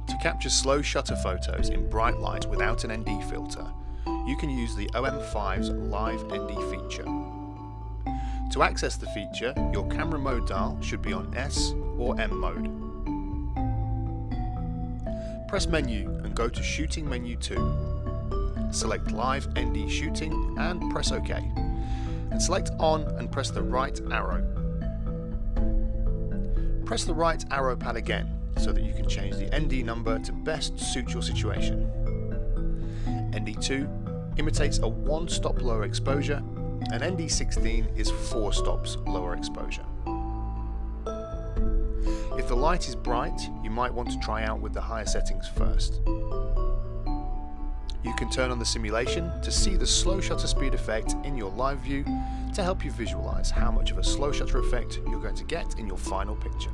To capture slow shutter photos in bright light without an ND filter, you can use the OM-5's Live ND feature. To access the feature, your camera mode dial should be on S or M mode. Press Menu and go to Shooting Menu 2. Select Live ND Shooting and press OK. And select On and press the right arrow. Press the right arrow pad again so that you can change the ND number to best suit your situation. ND2 imitates a 1 stop lower exposure, and ND16 is 4 stops lower exposure. If the light is bright, you might want to try out with the higher settings first. You can turn on the simulation to see the slow shutter speed effect in your live view to help you visualize how much of a slow shutter effect you're going to get in your final picture.